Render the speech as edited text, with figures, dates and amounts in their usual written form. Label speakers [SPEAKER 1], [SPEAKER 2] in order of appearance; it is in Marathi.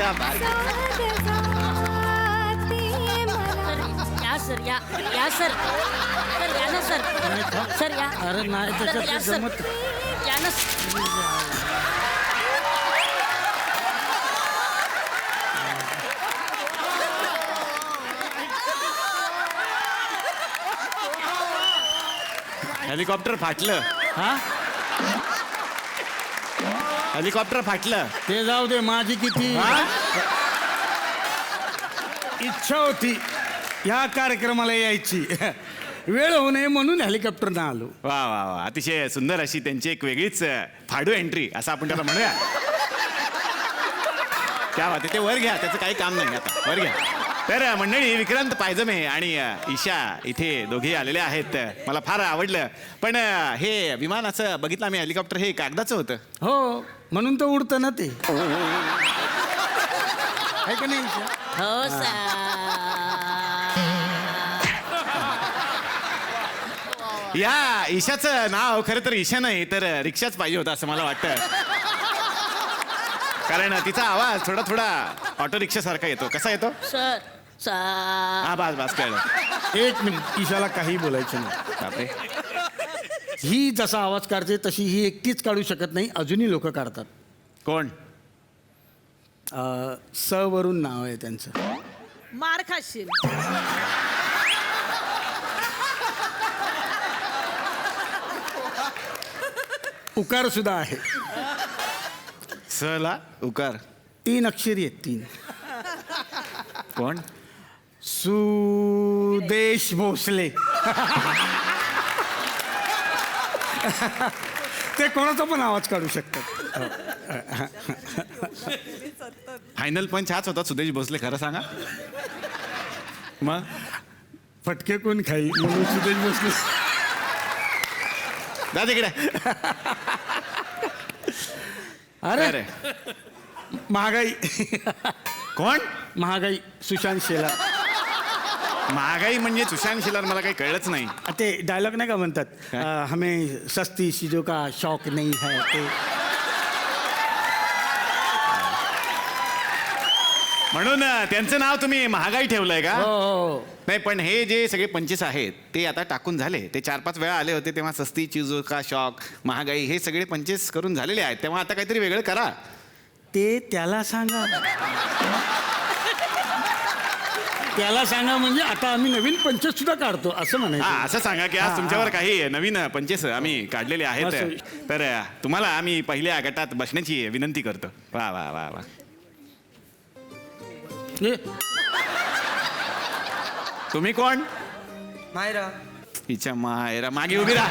[SPEAKER 1] क्या बात.
[SPEAKER 2] या सर या या सर सर या ना सर सर या
[SPEAKER 3] अरे नाही
[SPEAKER 2] सर, या
[SPEAKER 3] त्याच्यात
[SPEAKER 2] सर.
[SPEAKER 3] जमत.
[SPEAKER 2] या ना
[SPEAKER 1] हेलिकॉप्टर फाटलं.
[SPEAKER 3] हा
[SPEAKER 1] हेलिकॉप्टर फाटलं.
[SPEAKER 3] ते जाऊ दे. माझी किती
[SPEAKER 1] हा?
[SPEAKER 3] इच्छा होती ह्या कार्यक्रमाला यायची. वेळ होऊ नये म्हणून हेलिकॉप्टरनं आलो.
[SPEAKER 1] वा वा वा, अतिशय सुंदर अशी त्यांची एक वेगळीच फाडू एंट्री असं आपण त्याला म्हणूया. क्या बात आहे. ते वर घ्या, त्याचं काही काम नाही आता. वर घ्या. तर मंडळी, विक्रांत पायजमे आणि ईशा इथे दोघे आलेले आहेत. मला फार आवडलं. पण हे विमानाचं बघितलं आम्ही, हेलिकॉप्टर हे कागदाचं होतं.
[SPEAKER 3] हो म्हणून तर उडतं ना ते. आहे का नाही ईशा?
[SPEAKER 2] हो सर
[SPEAKER 1] या ईशाचं नाव खरं तर ईशा नाही तर रिक्षाच पाहिजे होता असं मला वाटतं. कारण तिचा आवाज थोडा थोडा ऑटो रिक्षा सारखा येतो. कसा येतो?
[SPEAKER 2] सर सर
[SPEAKER 1] हा, बास बास कळलं.
[SPEAKER 3] एक मिनिट. ईशाला काही बोलायचं नाही.
[SPEAKER 1] बापरे.
[SPEAKER 3] ही जसा आवाज काढते तशी ही एकटीच काढू शकत नाही. अजूनही लोक काढतात.
[SPEAKER 1] कोण?
[SPEAKER 3] स वरून नाव आहे त्यांचं.
[SPEAKER 2] मार खाशील.
[SPEAKER 3] उकार सुद्धा आहे.
[SPEAKER 1] सला उकार.
[SPEAKER 3] 3 अक्षरी आहेत. 3.
[SPEAKER 1] कोण?
[SPEAKER 3] सुदेश भोसले. ते कोणाचा पण आवाज काढू शकतात.
[SPEAKER 1] फायनल पंच हाच होता, सुदेश भोसले. खरं सांगा. मग
[SPEAKER 3] फटके कोण खाई म्हणून सुदेश भोसले.
[SPEAKER 1] जा तिकडे.
[SPEAKER 3] अरे महागाई.
[SPEAKER 1] कोण?
[SPEAKER 3] महागाई. सुशांत शेलार.
[SPEAKER 1] महागाई म्हणजे सुशांत शिलार मला काही कळलंच नाही.
[SPEAKER 3] ते डायलॉग नाही का म्हणतात, हमें सस्ती चीजों का शौक नहीं है. ते
[SPEAKER 1] म्हणून त्यांचं नाव तुम्ही महागाई ठेवलंय का?
[SPEAKER 3] हो.
[SPEAKER 1] नाही, पण हे जे सगळे पंचेस आहेत ते आता टाकून झाले. ते 4-5 वेळा आले होते तेव्हा सस्ती चीजों का शौक, महागाई हे सगळे पंचेस करून झालेले आहेत. तेव्हा आता काहीतरी वेगळं करा.
[SPEAKER 3] ते त्याला सांगा. त्याला सांगा म्हणजे आता आम्ही नवीन पंचस सुद्धा काढतो असं
[SPEAKER 1] हा,
[SPEAKER 3] म्हणायचं.
[SPEAKER 1] असं सांगा की आज तुमच्यावर काही नवीन पंचेस आम्ही काढलेले आहेत. तर तुम्हाला आम्ही पहिल्या गटात बसण्याची विनंती करतो. वा वा वा वा.
[SPEAKER 3] हे,
[SPEAKER 1] तुम्ही कोण?
[SPEAKER 4] मायरा.
[SPEAKER 1] हिच्या मायरा. मागे उभी राहा.